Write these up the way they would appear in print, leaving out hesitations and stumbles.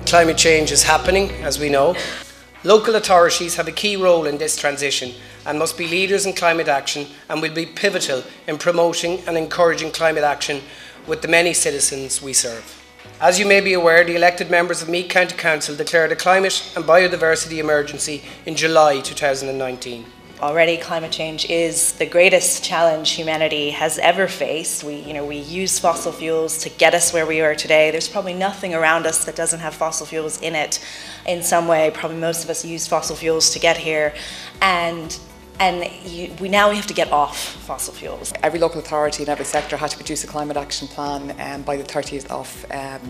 Climate change is happening, as we know. Local authorities have a key role in this transition and must be leaders in climate action and will be pivotal in promoting and encouraging climate action with the many citizens we serve. As you may be aware, the elected members of Meath County Council declared a climate and biodiversity emergency in July 2019. Already climate change is the greatest challenge humanity has ever faced. We use fossil fuels to get us where we are today. There's probably nothing around us that doesn't have fossil fuels in it in some way. Probably most of us use fossil fuels to get here. We have to get off fossil fuels. Every local authority in every sector had to produce a climate action plan by the 30th of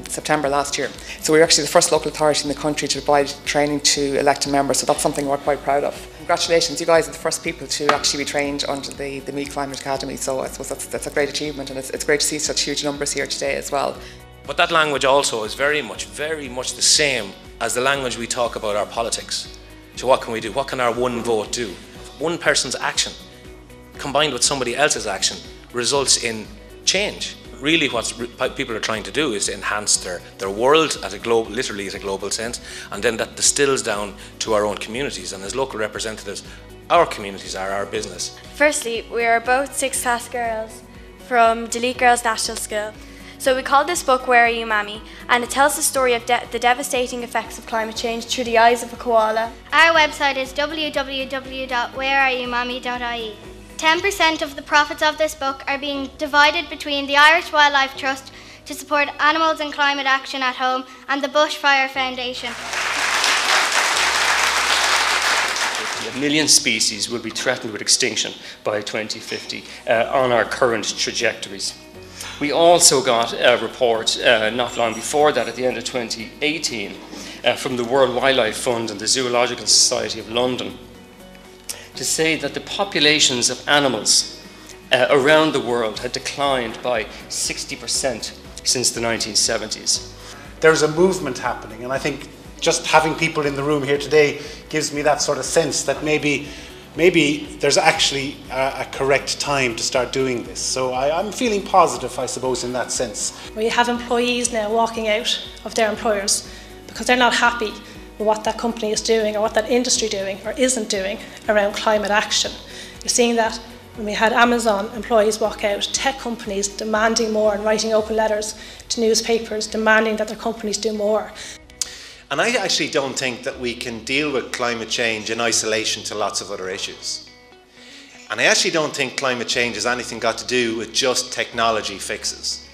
September last year. So we were actually the first local authority in the country to provide training to elected members, so that's something we're quite proud of. Congratulations, you guys are the first people to actually be trained under the Meath Climate Academy, so I suppose that's a great achievement, and it's great to see such huge numbers here today as well. But that language also is very much the same as the language we talk about our politics. So what can we do? What can our one vote do? One person's action combined with somebody else's action results in change. Really what people are trying to do is to enhance their world at a global, literally at a global sense, and then that distills down to our own communities, and as local representatives, our communities are our business. Firstly, we are both 6th class girls from Delete Girls National School. So we call this book Where Are You Mammy? And it tells the story of the devastating effects of climate change through the eyes of a koala. Our website is www.whereareyoumammy.ie. 10% of the profits of this book are being divided between the Irish Wildlife Trust to support animals and climate action at home and the Bushfire Foundation. A million species will be threatened with extinction by 2050 on our current trajectories. We also got a report not long before that, at the end of 2018, from the World Wildlife Fund and the Zoological Society of London, to say that the populations of animals around the world had declined by 60% since the 1970s. There's a movement happening, and I think just having people in the room here today gives me that sort of sense that maybe there's actually a correct time to start doing this. So I'm feeling positive, I suppose, in that sense. We have employees now walking out of their employers because they're not happy with what that company is doing or what that industry doing or isn't doing around climate action. You're seeing that when we had Amazon employees walk out, tech companies demanding more and writing open letters to newspapers demanding that their companies do more. And I actually don't think that we can deal with climate change in isolation to lots of other issues. And I actually don't think climate change has anything got to do with just technology fixes.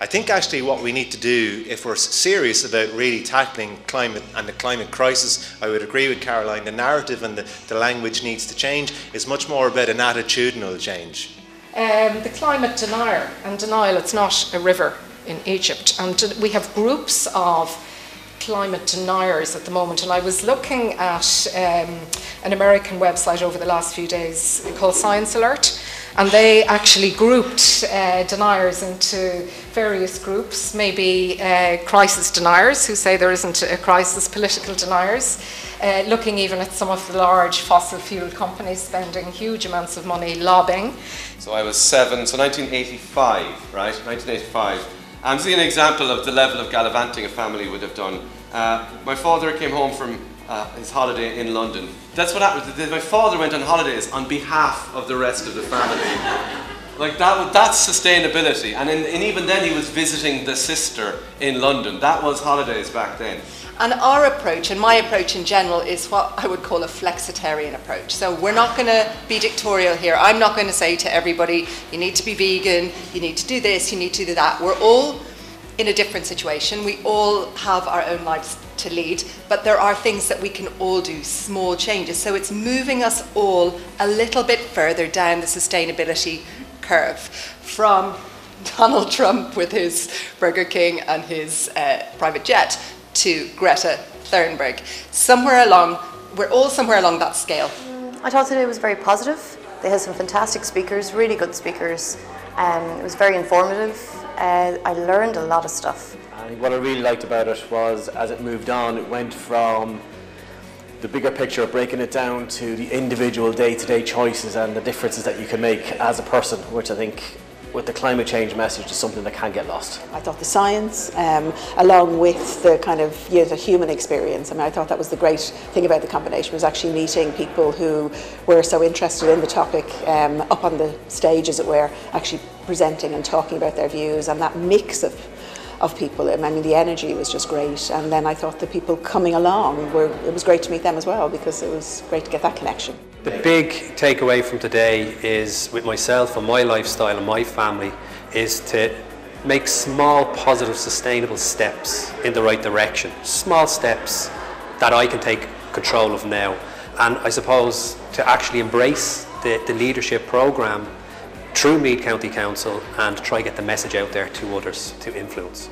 I think actually what we need to do, if we're serious about really tackling climate and the climate crisis, I would agree with Caroline, the narrative and the language needs to change, is much more about an attitudinal change. The climate denier, and denial, it's not a river in Egypt, and we have groups of climate deniers at the moment, and I was looking at an American website over the last few days called Science Alert, and they actually grouped deniers into various groups, maybe crisis deniers who say there isn't a crisis, political deniers, looking even at some of the large fossil fuel companies spending huge amounts of money lobbying. So I was 7, so 1985, right, 1985. I'm seeing an example of the level of gallivanting a family would have done. My father came home from his holiday in London. That's what happened. My father went on holidays on behalf of the rest of the family. Like that's sustainability. And even then he was visiting the sister in London. That was holidays back then. And our approach, and my approach in general, is what I would call a flexitarian approach. So we're not going to be dictatorial here. I'm not going to say to everybody, you need to be vegan, you need to do this, you need to do that. We're all in a different situation. We all have our own lives to lead, but there are things that we can all do, small changes. So it's moving us all a little bit further down the sustainability curve, from Donald Trump with his Burger King and his private jet to Greta Thunberg. We're all somewhere along that scale. I thought today was very positive. They had some fantastic speakers, really good speakers. It was very informative. I learned a lot of stuff. What I really liked about it was, as it moved on, it went from the bigger picture of breaking it down to the individual day-to-day choices and the differences that you can make as a person, which I think with the climate change message is something that can get lost. I thought the science, along with the kind of the human experience, I mean, I thought that was the great thing about the combination, was actually meeting people who were so interested in the topic, up on the stage, as it were, actually presenting and talking about their views, and that mix of people. I mean, the energy was just great, and then I thought the people coming along it was great to meet them as well, because it was great to get that connection. The big takeaway from today is, with myself and my lifestyle and my family, is to make small, positive, sustainable steps in the right direction. Small steps that I can take control of now. And I suppose to actually embrace the leadership programme through Meath County Council and try to get the message out there to others to influence.